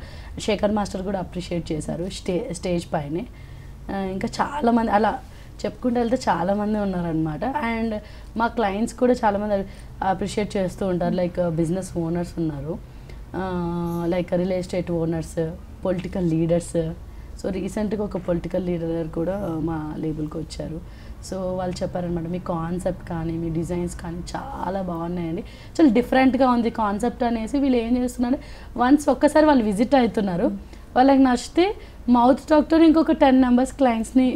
శేఖర్ మాస్టర్ కూడా అప్రిషియేట్ చేశారు స్టేజ్ పైనే. ఇంకా చాలామంది అలా చెప్పుకుంటూ వెళ్తే చాలామంది ఉన్నారనమాట. అండ్ మా క్లయింట్స్ కూడా చాలామంది అప్రిషియేట్ చేస్తూ ఉంటారు. లైక్ బిజినెస్ ఓనర్స్ ఉన్నారు, like real estate owners, political leaders. So రీసెంట్గా ఒక పొలిటికల్ లీడర్ కూడా మా లేబుల్కి వచ్చారు. సో వాళ్ళు చెప్పారనమాట, మీ కాన్సెప్ట్ కానీ మీ డిజైన్స్ కానీ చాలా బాగున్నాయండి, చాలా డిఫరెంట్గా ఉంది కాన్సెప్ట్ అనేసి. వీళ్ళు ఏం చేస్తున్నారు, వన్స్ ఒక్కసారి వాళ్ళు విజిట్ అవుతున్నారు, వాళ్ళకి నచ్చితే మౌత్ టాక్తో ఇంకొక 10 మెంబర్స్ క్లయింట్స్ని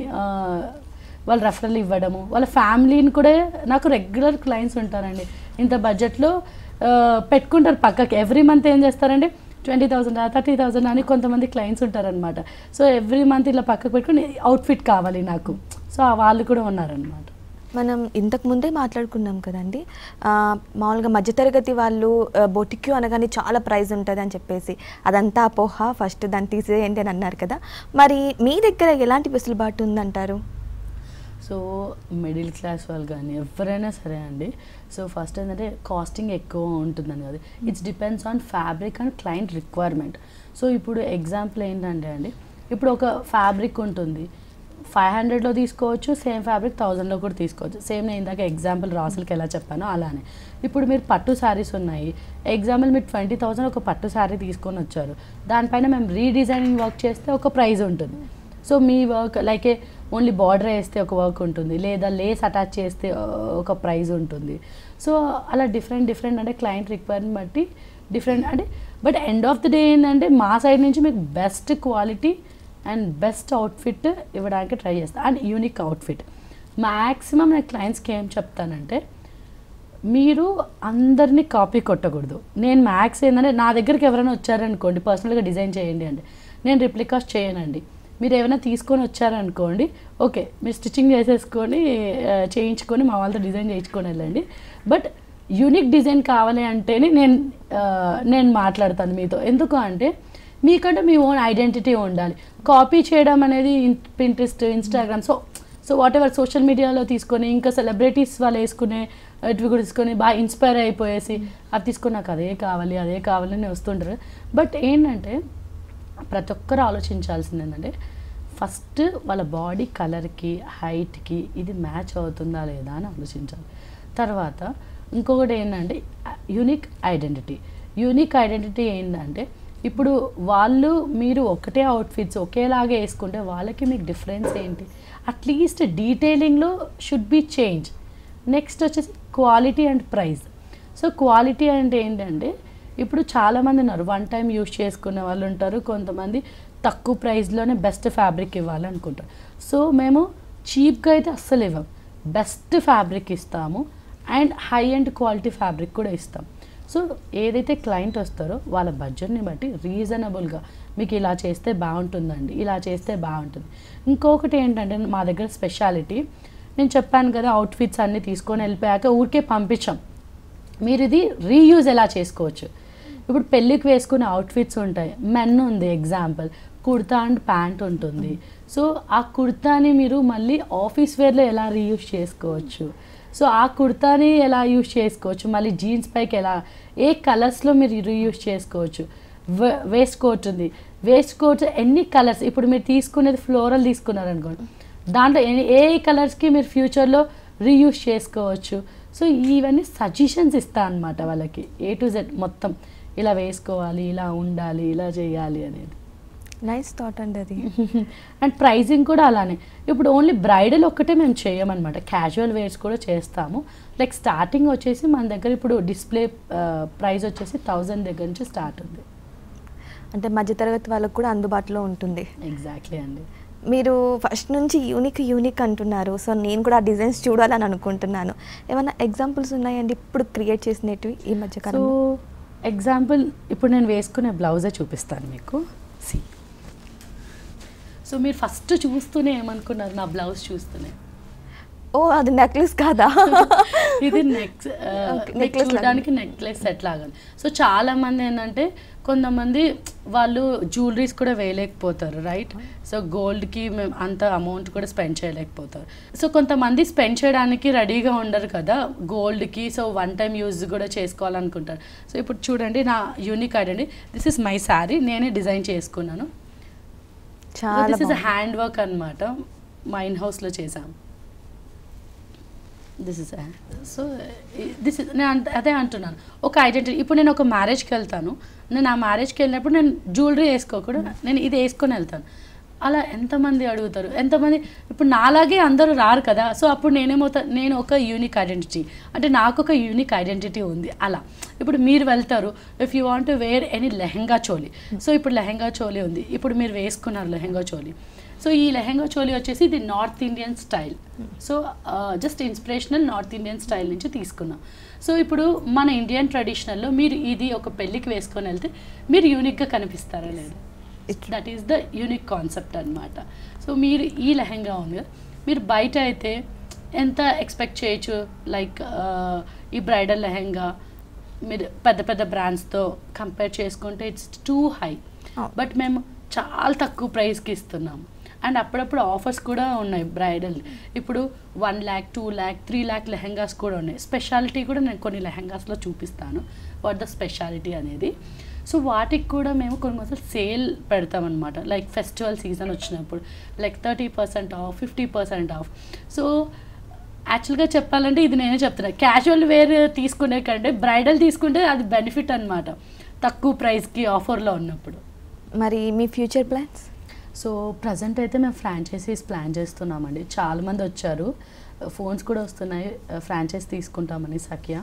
వాళ్ళు రెఫరల్ ఇవ్వడము, వాళ్ళ ఫ్యామిలీని కూడా. నాకు రెగ్యులర్ క్లయింట్స్ ఉంటారండి, ఇంత బడ్జెట్లో పెట్టుకుంటారు పక్కకి. ఎవ్రీ మంత్ ఏం చేస్తారంటే 20,000 30,000 అని కొంతమంది క్లయింట్స్ ఉంటారనమాట. సో ఎవ్రీ మంత్ ఇలా పక్కకు పెట్టుకుని అవుట్ఫిట్ కావాలి నాకు. సో వాళ్ళు కూడా ఉన్నారనమాట. మనం ఇంతకు ముందే మాట్లాడుకున్నాం కదండి, మామూలుగా మధ్యతరగతి వాళ్ళు బొటిక్యూ అనగానే చాలా ప్రైస్ ఉంటుంది అని చెప్పేసి, అదంతా అపోహ, ఫస్ట్ దాన్ని తీసేయండి అని అన్నారు కదా. మరి మీ దగ్గర ఎలాంటి వెసులుబాటు ఉందంటారు? సో మిడిల్ క్లాస్ వాళ్ళు కానీ ఎవరైనా సరే అండి, సో ఫస్ట్ ఏంటంటే కాస్టింగ్ ఎక్కువ ఉంటుందని కదా, it's depends on fabric and client requirement. So ఇప్పుడు ఎగ్జాంపుల్ ఏంటంటే అండి, ఇప్పుడు ఒక ఫ్యాబ్రిక్ ఉంటుంది, 500లో తీసుకోవచ్చు, సేమ్ ఫ్యాబ్రిక్ 1000లో కూడా తీసుకోవచ్చు. సేమ్ నేను ఇందాక ఎగ్జాంపుల్ రాసులకి ఎలా చెప్పానో అలానే. ఇప్పుడు మీరు పట్టు శారీస్ ఉన్నాయి, ఎగ్జాంపుల్ మీరు 20,000 ఒక పట్టు శారీ తీసుకొని వచ్చారు, దానిపైన మేము రీడిజైనింగ్ వర్క్ చేస్తే ఒక ప్రైస్ ఉంటుంది. సో మీ వర్క్ లైక్ ఓన్లీ బార్డర్ వేస్తే ఒక వర్క్ ఉంటుంది, లేదా లేస్ అటాచ్ చేస్తే ఒక ప్రైస్ ఉంటుంది. సో అలా డిఫరెంట్ అంటే క్లయింట్ రిక్వైర్మెంట్ బట్టి డిఫరెంట్ అంటే, but end of the day ఏంటంటే మా సైడ్ నుంచి మీకు best quality and best outfit ఇవ్వడానికి ట్రై చేస్తాను, అండ్ యూనిక్ అవుట్ఫిట్. మ్యాక్సిమం నేను క్లయింట్స్కి ఏం చెప్తానంటే, మీరు అందరినీ కాపీ కొట్టకూడదు. నేను మ్యాక్స్ ఏంటంటే, నా దగ్గరికి ఎవరైనా వచ్చారనుకోండి, పర్సనల్గా డిజైన్ చేయండి అంటే నేను రిప్లికాస్ చేయనండి. మీరు ఏమైనా తీసుకొని వచ్చారనుకోండి, ఓకే మీరు స్టిచ్చింగ్ చేసేసుకొని చేయించుకొని మా వాళ్ళతో డిజైన్ చేయించుకొని వెళ్ళండి. బట్ యూనిక్ డిజైన్ కావాలి అంటేనే నేను మాట్లాడతాను మీతో. ఎందుకు అంటే మీకంటే మీ ఓన్ ఐడెంటిటీ ఉండాలి. కాపీ చేయడం అనేది Pinterest, Instagram, so what ever social మీడియాలో తీసుకొని ఇంకా సెలబ్రిటీస్ వాళ్ళు వేసుకునే ఇవి కూడా తీసుకొని బాగా ఇన్స్పైర్ అయిపోయేసి అది తీసుకొని నాకు అదే కావాలి అని వస్తుంటారు. బట్ ఏంటంటే ప్రతి ఒక్కరు ఆలోచించాల్సింది ఏంటంటే, ఫస్ట్ వాళ్ళ బాడీ కలర్కి, హైట్కి ఇది మ్యాచ్ అవుతుందా లేదా అని ఆలోచించాలి. తర్వాత ఇంకొకటి ఏంటంటే యూనిక్ ఐడెంటిటీ ఏంటంటే, ఇప్పుడు మీరు ఒకటే అవుట్ఫిట్స్ ఒకేలాగా వేసుకుంటే వాళ్ళకి మీకు డిఫరెన్స్ ఏంటి? అట్లీస్ట్ డీటెయిలింగ్లో షుడ్ బి చేంజ్. నెక్స్ట్ వచ్చేసి quality and price. So quality అంటే ఏంటంటే, ఇప్పుడు చాలామంది ఉన్నారు, వన్ టైం యూజ్ చేసుకునే వాళ్ళు ఉంటారు, కొంతమంది తక్కువ ప్రైస్లోనే బెస్ట్ ఫ్యాబ్రిక్ ఇవ్వాలనుకుంటారు. సో మేము చీప్గా అయితే అస్సలు ఇవ్వం, బెస్ట్ ఫ్యాబ్రిక్ ఇస్తాము and high and quality fabric కూడా ఇస్తాం. సో ఏదైతే క్లయింట్ వస్తారో వాళ్ళ బడ్జెట్ని బట్టి రీజనబుల్గా మీకు ఇలా చేస్తే బాగుంటుందండి, ఇలా చేస్తే బాగుంటుంది. ఇంకొకటి ఏంటంటే మా దగ్గర స్పెషాలిటీ, నేను చెప్పాను కదా అవుట్ఫిట్స్ అన్నీ తీసుకొని వెళ్ళిపోయాక ఊరికే పంపించాం, మీరు ఇది రీయూజ్ ఎలా చేసుకోవచ్చు. ఇప్పుడు పెళ్ళికి వేసుకునే అవుట్ఫిట్స్ ఉంటాయి, మెన్ ఉంది ఎగ్జాంపుల్, కుర్తా అండ్ ప్యాంట్ ఉంటుంది. సో ఆ కుర్తాని మీరు మళ్ళీ ఆఫీస్ వేర్లో ఎలా రీయూజ్ చేసుకోవచ్చు, సో ఆ కుర్తాని ఎలా యూజ్ చేసుకోవచ్చు, మళ్ళీ జీన్స్ పైకి ఎలా, ఏ కలర్స్లో మీరు రీయూజ్ చేసుకోవచ్చు. వేస్ట్ కోట్ ఉంది, వేస్ట్ కోట్ ఎన్ని కలర్స్, ఇప్పుడు మీరు తీసుకునేది ఫ్లోరల్ తీసుకున్నారనుకోండి, దాంట్లో ఏ కలర్స్కి మీరు ఫ్యూచర్లో రీయూజ్ చేసుకోవచ్చు. సో ఇవన్నీ సజెషన్స్ ఇస్తా అనమాట వాళ్ళకి, A to Z మొత్తం ఇలా వేసుకోవాలి, ఇలా ఉండాలి, ఇలా చేయాలి అనేది. నైస్ థాట్ అండి అది. అండ్ ప్రైజింగ్ కూడా అలానే, ఇప్పుడు ఓన్లీ బ్రైడల్ ఒక్కటే మేము చేయమన్నమాట, క్యాజువల్ వేర్స్ కూడా చేస్తాము. లైక్ స్టార్టింగ్ వచ్చేసి మన దగ్గర ఇప్పుడు డిస్ప్లే ప్రైస్ వచ్చేసి 1000 దగ్గర నుంచి స్టార్ట్ ఉంది. అంటే మధ్యతరగతి వాళ్ళకు కూడా అందుబాటులో ఉంటుంది. ఎగ్జాక్ట్లీ అండి. మీరు ఫస్ట్ నుంచి యూనిక్ అంటున్నారు, సో నేను కూడా ఆ డిజైన్స్ చూడాలని అనుకుంటున్నాను. ఏమైనా ఎగ్జాంపుల్స్ ఉన్నాయండి ఇప్పుడు క్రియేట్ చేసినవి ఈ మధ్యకాలంలో? సో ఎగ్జాంపుల్ ఇప్పుడు నేను వేసుకునే బ్లౌజే చూపిస్తాను మీకు. సో మీరు ఫస్ట్ చూస్తూనే ఏమనుకున్నారు నా బ్లౌజ్ చూస్తూనే? ఓ అది నెక్లెస్ కాదా? ఇది నెక్లెస్ చూడడానికి నెక్లెస్ సెట్ లాగా. సో చాలామంది ఏంటంటే, కొంతమంది వాళ్ళు జ్యువెలరీస్ కూడా వేయలేకపోతారు, రైట్? సో గోల్డ్కి మేము అంత అమౌంట్ కూడా స్పెండ్ చేయలేకపోతారు. సో కొంతమంది స్పెండ్ చేయడానికి రెడీగా ఉండరు కదా గోల్డ్కి, సో వన్ టైం యూజ్ కూడా చేసుకోవాలనుకుంటారు. సో ఇప్పుడు చూడండి నా unique identity, this is my sari, నేనే డిజైన్ చేసుకున్నాను. దిస్ ఇస్ హ్యాండ్ వర్క్ అనమాట, మా ఇన్ హౌస్లో చేసాం. This is so this is నేను అదే అంటున్నాను, ఒక ఐడెంటిటీ. ఇప్పుడు నేను ఒక మ్యారేజ్కి వెళ్తాను, నేను ఆ మ్యారేజ్కి వెళ్ళినప్పుడు నేను జ్యువెలరీ వేసుకోకూడదు, నేను ఇది వేసుకొని వెళ్తాను. అలా ఎంతమంది అడుగుతారు, ఎంతమంది ఇప్పుడు నాలాగే అందరూ రారు కదా. సో అప్పుడు నేను ఒక యూనిక్ ఐడెంటిటీ, అంటే నాకు ఒక యూనిక్ ఐడెంటిటీ ఉంది. అలా ఇప్పుడు మీరు వెళ్తారు, if you want to wear any lehenga choli, so ఇప్పుడు లెహెంగా చోలీ ఉంది, ఇప్పుడు మీరు వేసుకున్నారు లెహెంగా చోలీ. సో ఈ లెహెంగా చోలీ వచ్చేసి ఇది north Indian style. So just inspirational north Indian style నుంచి తీసుకున్నాం. సో ఇప్పుడు మన ఇండియన్ ట్రెడిషనల్లో మీరు ఇది ఒక పెళ్ళికి వేసుకొని వెళ్తే మీరు యూనిక్గా కనిపిస్తారా లేదా? That is the unique concept అనమాట. సో మీరు ఈ లెహెంగా ఉంది కదా, మీరు బయట అయితే ఎంత ఎక్స్పెక్ట్ చేయొచ్చు, లైక్ ఈ బ్రైడల్ లెహెంగా మీరు పెద్ద పెద్ద బ్రాండ్స్తో కంపేర్ చేసుకుంటే ఇట్స్ టూ హై. బట్ మేము చాలా తక్కువ ప్రైస్కి ఇస్తున్నాము. అండ్ అప్పుడప్పుడు ఆఫర్స్ కూడా ఉన్నాయి బ్రైడల్. ఇప్పుడు 1 lakh, 2 lakh, 3 lakh లెహెంగాస్ కూడా ఉన్నాయి. స్పెషాలిటీ కూడా నేను కొన్ని లెహెంగాస్లో చూపిస్తాను, వాట్ ద స్పెషాలిటీ అనేది. సో వాటికి కూడా మేము కొన్నిసార్లు సేల్ పెడతామన్నమాట, లైక్ ఫెస్టివల్ సీజన్ వచ్చినప్పుడు లైక్ 30% ఆఫ్, 50% ఆఫ్. సో యాక్చువల్గా చెప్పాలంటే ఇది నేనే చెప్తున్నా, క్యాజువల్ వేర్ తీసుకునే కంటే బ్రైడల్ తీసుకుంటే అది బెనిఫిట్ అనమాట, తక్కువ ప్రైస్కి ఆఫర్లో ఉన్నప్పుడు. మరి మీ ఫ్యూచర్ ప్లాన్స్? సో ప్రజెంట్ అయితే మేము ఫ్రాంచైజీస్ ప్లాన్ చేస్తున్నామండి. చాలామంది వచ్చారు, ఫోన్స్ కూడా వస్తున్నాయి ఫ్రాంచైజ్ తీసుకుంటామని సఖ్య.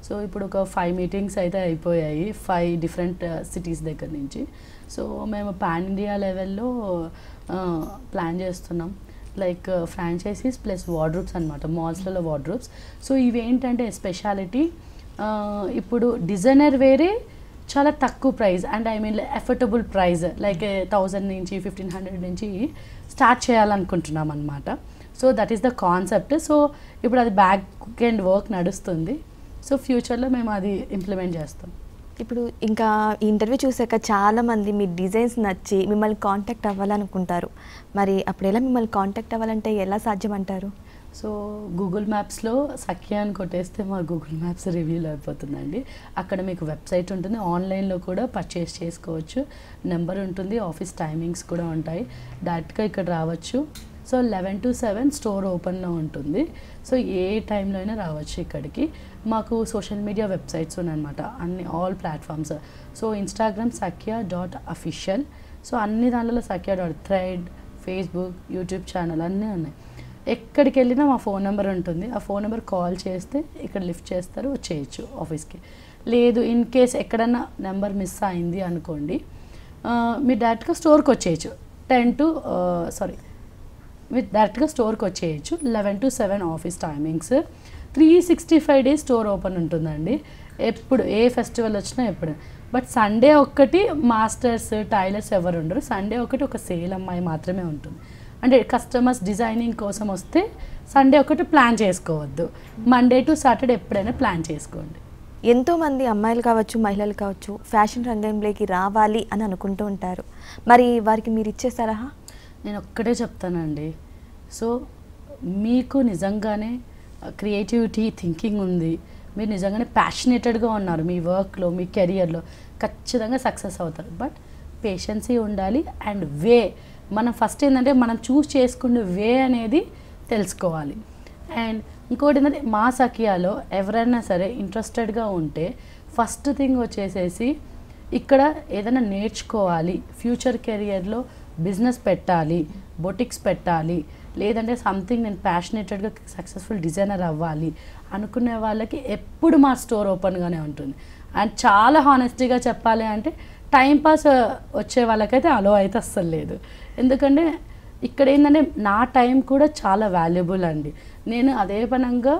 సో ఇప్పుడు ఒక 5 మీటింగ్స్ అయితే అయిపోయాయి 5 డిఫరెంట్ సిటీస్ దగ్గర నుంచి. సో మేము పాన్ ఇండియా లెవెల్లో ప్లాన్ చేస్తున్నాం, లైక్ ఫ్రాంచైజీస్ ప్లస్ వార్డ్రోబ్స్ అనమాట, మాల్స్లలో వార్డ్రోబ్స్. సో ఇవేంటంటే స్పెషాలిటీ, ఇప్పుడు డిజైనర్ వేరే చాలా తక్కువ price, and I mean affordable price, like 1000 నుంచి 1500 నుంచి స్టార్ట్ చేయాలనుకుంటున్నాం అనమాట. So that is the concept. So ఇప్పుడు అది బ్యాక్ ఎండ్ వర్క్ నడుస్తుంది. సో ఫ్యూచర్లో మేము అది ఇంప్లిమెంట్ చేస్తాం. ఇప్పుడు ఇంకా ఈ ఇంటర్వ్యూ చూసాక చాలామంది మీ డిజైన్స్ నచ్చి మిమ్మల్ని కాంటాక్ట్ అవ్వాలనుకుంటారు. మరి అప్పుడు ఎలా మిమ్మల్ని కాంటాక్ట్ అవ్వాలంటే ఎలా సాధ్యం అంటారు? సో గూగుల్ మ్యాప్స్లో సఖ్య అని కొట్టేస్తే మా గూగుల్ మ్యాప్స్ రివ్యూలో అయిపోతుందండి. అక్కడ మీకు వెబ్సైట్ ఉంటుంది, ఆన్లైన్లో కూడా పర్చేస్ చేసుకోవచ్చు, నెంబర్ ఉంటుంది, ఆఫీస్ టైమింగ్స్ కూడా ఉంటాయి, డైరెక్ట్గా ఇక్కడ రావచ్చు. సో 11 to 7 స్టోర్ ఓపెన్లో ఉంటుంది. సో ఏ టైంలో అయినా రావచ్చు ఇక్కడికి. మాకు సోషల్ మీడియా వెబ్సైట్స్ ఉన్నాయన్నమాట, అన్ని all platforms. So Instagram sakya.official, so అన్ని దాంట్లో sakya.thread, ఫేస్బుక్, యూట్యూబ్ ఛానల్ అన్నీ ఉన్నాయి. ఎక్కడికి వెళ్ళినా మా ఫోన్ నెంబర్ ఉంటుంది, ఆ ఫోన్ నెంబర్ కాల్ చేస్తే ఇక్కడ లిఫ్ట్ చేస్తారు, వచ్చేయచ్చు ఆఫీస్కి. లేదు ఇన్ కేస్ ఎక్కడన్నా నెంబర్ మిస్ అయింది అనుకోండి, మీరు డైరెక్ట్గా స్టోర్కి వచ్చేయచ్చు. మీరు డైరెక్ట్గా స్టోర్కి వచ్చేయచ్చు. 11 to 7 office timings, 365 days store open ఉంటుందండి, ఎప్పుడు ఏ ఫెస్టివల్ వచ్చినా ఎప్పుడు. బట్ సండే ఒక్కటి మాస్టర్స్, టైలర్స్ ఎవరు ఉండరు, సండే ఒకటి ఒక సేల్ అమ్మాయి మాత్రమే ఉంటుంది. అంటే కస్టమర్స్ డిజైనింగ్ కోసం వస్తే సండే ఒకటి ప్లాన్ చేసుకోవద్దు, మండే టు సాటర్డే ఎప్పుడైనా ప్లాన్ చేసుకోండి. ఎంతోమంది అమ్మాయిలు కావచ్చు, మహిళలు కావచ్చు, ఫ్యాషన్ రంగంలోకి రావాలి అని అనుకుంటూ ఉంటారు. మరి వారికి మీరు ఇచ్చే సలహా? నేను ఒక్కటే చెప్తానండి, సో మీకు నిజంగానే క్రియేటివిటీ థింకింగ్ ఉంది, మీరు నిజంగానే ప్యాషనేటెడ్గా ఉన్నారు మీ వర్క్లో, మీ కెరియర్లో, ఖచ్చితంగా సక్సెస్ అవుతారు. బట్ పేషెన్సీ ఉండాలి. అండ్ మనం ఫస్ట్ ఏంటంటే మనం చూస్ చేసుకునే అనేది తెలుసుకోవాలి. అండ్ ఇంకోటి ఏంటంటే మా సఖియాలో ఎవరైనా సరే ఇంట్రెస్టెడ్గా ఉంటే ఫస్ట్ థింగ్ వచ్చేసేసి ఇక్కడ ఏదైనా నేర్చుకోవాలి, ఫ్యూచర్ కెరియర్లో బిజినెస్ పెట్టాలి, బొటిక్స్ పెట్టాలి, లేదంటే సంథింగ్ నేను ప్యాషనేటెడ్గా సక్సెస్ఫుల్ డిజైనర్ అవ్వాలి అనుకునే వాళ్ళకి ఎప్పుడు మా స్టోర్ ఓపెన్గానే ఉంటుంది. అండ్ చాలా హానెస్టీగా చెప్పాలి అంటే టైంపాస్ వచ్చే వాళ్ళకైతే అలో అయితే అస్సలు లేదు. ఎందుకంటే ఇక్కడ ఏంటంటే నా టైం కూడా చాలా వాల్యుబుల్ అండి. నేను అదే పనంగా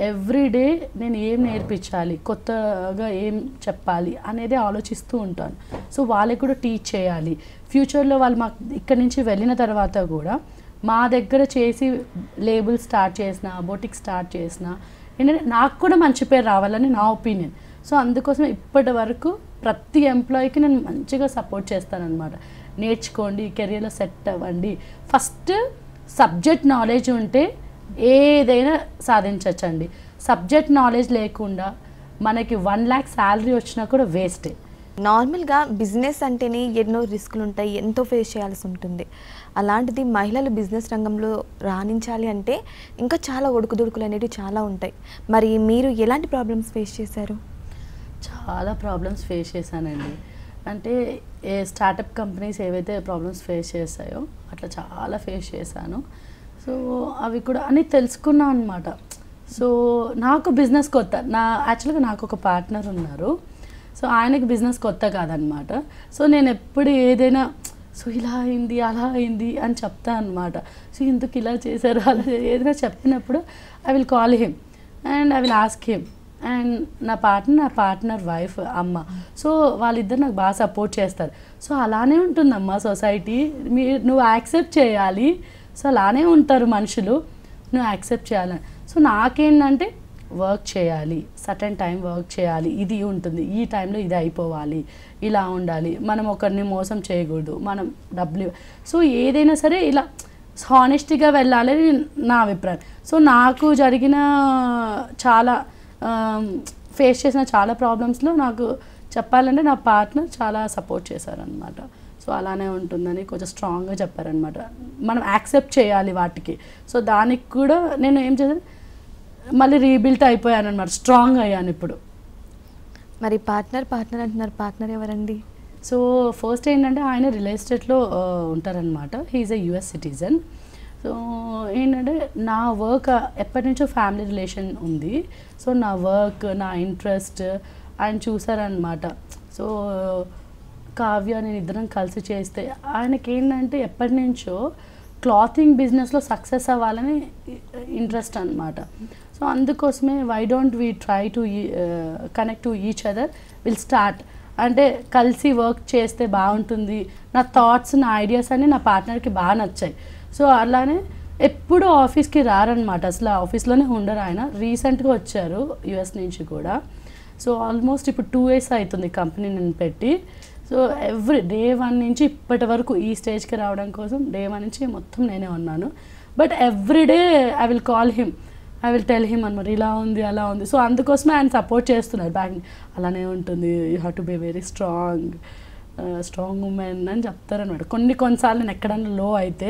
ఎవ్రీడే నేను ఏం నేర్పించాలి, కొత్తగా ఏం చెప్పాలి అనేది ఆలోచిస్తూ ఉంటాను. సో వాళ్ళకి కూడా టీచ్ చేయాలి. ఫ్యూచర్లో వాళ్ళు మాకు ఇక్కడి నుంచి వెళ్ళిన తర్వాత కూడా మా దగ్గర చేసి లేబుల్ స్టార్ట్ చేసిన, బొటిక్ స్టార్ట్ చేసిన ఏంటంటే నాకు కూడా మంచి పేరు రావాలని నా ఒపీనియన్. సో అందుకోసం ఇప్పటి వరకు ప్రతి ఎంప్లాయీకి నేను మంచిగా సపోర్ట్ చేస్తానన్నమాట. నేర్చుకోండి, కెరియర్లో సెట్ అవ్వండి. ఫస్ట్ సబ్జెక్ట్ నాలెడ్జ్ ఉంటే ఏదైనా సాధించవచ్చండి. సబ్జెక్ట్ నాలెడ్జ్ లేకుండా మనకి 1 lakh శాలరీ వచ్చినా కూడా వేస్టే. నార్మల్గా బిజినెస్ అంటేనే ఎన్నో రిస్కులు ఉంటాయి, ఎంతో ఫేస్ చేయాల్సి ఉంటుంది. అలాంటిది మహిళలు బిజినెస్ రంగంలో రాణించాలి అంటే ఇంకా చాలా ఒడుకుదొడుకులు అనేవి చాలా ఉంటాయి. మరి మీరు ఎలాంటి ప్రాబ్లమ్స్ ఫేస్ చేశారు? చాలా ప్రాబ్లమ్స్ ఫేస్ చేశానండి. అంటే ఏ స్టార్టప్ కంపెనీస్ ఏవైతే ప్రాబ్లమ్స్ ఫేస్ చేస్తాయో అట్లా చాలా ఫేస్ చేశాను. సో అవి కూడా అని తెలుసుకున్నాను అనమాట. సో నాకు బిజినెస్ కొత్త. యాక్చువల్గా నాకు ఒక పార్ట్నర్ ఉన్నారు. సో ఆయనకి బిజినెస్ కొత్త కాదనమాట. సో నేను ఎప్పుడు ఏదైనా సో ఇలా అయింది అలా అయింది అని చెప్తాను అనమాట. సో ఎందుకు ఇలా చేశారు అలా ఏదైనా చెప్పినప్పుడు I will call him and I will ask him. And నా పార్ట్నర్ వైఫ్ అమ్మ. సో వాళ్ళిద్దరు నాకు బాగా సపోర్ట్ చేస్తారు. సో అలానే ఉంటుందమ్మా సొసైటీ. నువ్వు యాక్సెప్ట్ చేయాలి. సో అలానే ఉంటారు మనుషులు, నువ్వు యాక్సెప్ట్ చేయాలని. సో నాకేంటంటే వర్క్ చేయాలి, సర్టెన్ టైం వర్క్ చేయాలి, ఇది ఉంటుంది, ఈ టైంలో ఇది అయిపోవాలి, ఇలా ఉండాలి, మనం ఒకరిని మోసం చేయకూడదు, మనం డబ్బులు. సో ఏదైనా సరే ఇలా హానెస్టీగా వెళ్ళాలని నా అభిప్రాయం. సో నాకు జరిగిన చాలా ఫేస్ చేసిన చాలా ప్రాబ్లమ్స్లో నాకు చెప్పాలంటే నా పార్ట్నర్ చాలా సపోర్ట్ చేశారనమాట. సో అలానే ఉంటుందని కొంచెం స్ట్రాంగ్గా చెప్పారనమాట. మనం యాక్సెప్ట్ చేయాలి వాటికి. సో దానికి కూడా నేను ఏం చేశాను, మళ్ళీ రీబిల్ట్ అయిపోయాను అనమాట, స్ట్రాంగ్ అయ్యాను ఇప్పుడు. మరి పార్ట్నర్ అంటున్నారు, పార్ట్నర్ ఎవరండి? సో ఫస్ట్ ఏంటంటే ఆయన రియల్ ఎస్టేట్లో ఉంటారనమాట. హీఈస్ ఎ యుఎస్ సిటిజన్. సో ఏంటంటే నా వర్క్ ఎప్పటి నుంచో ఫ్యామిలీ రిలేషన్ ఉంది. సో నా వర్క్, నా ఇంట్రెస్ట్ ఆయన చూసారనమాట. సో కావ్య నేను ఇద్దరం కలిసి చేస్తే ఆయనకి ఏంటంటే ఎప్పటి నుంచో క్లాతింగ్ బిజినెస్లో సక్సెస్ అవ్వాలని ఇంట్రెస్ట్ అనమాట. సో అందుకోసమే why don't we try to connect to each other, will start అంటే కలిసి వర్క్ చేస్తే బాగుంటుంది. నా థాట్స్, నా ఐడియాస్ అన్నీ నా పార్ట్నర్కి బాగా నచ్చాయి. సో అలానే ఎప్పుడు ఆఫీస్కి రారనమాట, అసలు ఆఫీస్లోనే ఉండరు ఆయన. రీసెంట్గా వచ్చారు యుఎస్ నుంచి కూడా. సో ఆల్మోస్ట్ ఇప్పుడు 2 years అవుతుంది కంపెనీ నేను పెట్టి. సో ఎవ్రీ డే 1 నుంచి ఇప్పటి వరకు ఈ స్టేజ్కి రావడం కోసం డే 1 నుంచి మొత్తం నేనే ఉన్నాను. But everyday I will call him, I will tell him అనమాట, ఇలా ఉంది అలా ఉంది. సో అందుకోసమే ఆయన సపోర్ట్ చేస్తున్నారు బ్యాక్. అలానే ఉంటుంది, you have to be very strong women అని చెప్తారనమాట. కొన్నిసార్లు నేను ఎక్కడన్నా లో అయితే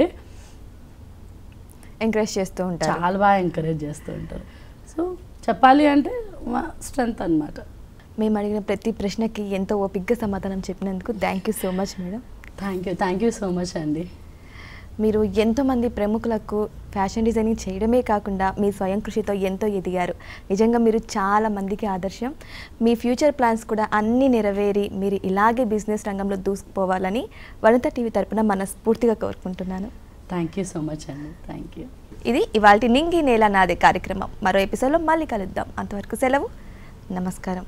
ఎంకరేజ్ చేస్తూ ఉంటారు, చాలా బాగా ఎంకరేజ్ చేస్తూ ఉంటారు. సో చెప్పాలి అంటే మా స్ట్రెంత్ అనమాట. మేము అడిగిన ప్రతి ప్రశ్నకి ఎంతో ఓపికగా సమాధానం చెప్పినందుకు thank you so much madam. Thank you so much అండి. మీరు ఎంతోమంది ప్రముఖులకు ఫ్యాషన్ డిజైనింగ్ చేయడమే కాకుండా మీ స్వయం కృషితో ఎంతో ఎదిగారు. నిజంగా మీరు చాలా మందికి ఆదర్శం. మీ ఫ్యూచర్ ప్లాన్స్ కూడా అన్నీ నెరవేరి మీరు ఇలాగే బిజినెస్ రంగంలో దూసుకుపోవాలని వనిత టీవీ తరపున మనస్ఫూర్తిగా కోరుకుంటున్నాను. థ్యాంక్ యూ సో మచ్ అండి. Thank you. ఇది ఇవాల్టి నింగి నేల నాదే కార్యక్రమం. మరో ఎపిసోడ్లో మళ్ళీ కలుద్దాం. అంతవరకు సెలవు. నమస్కారం.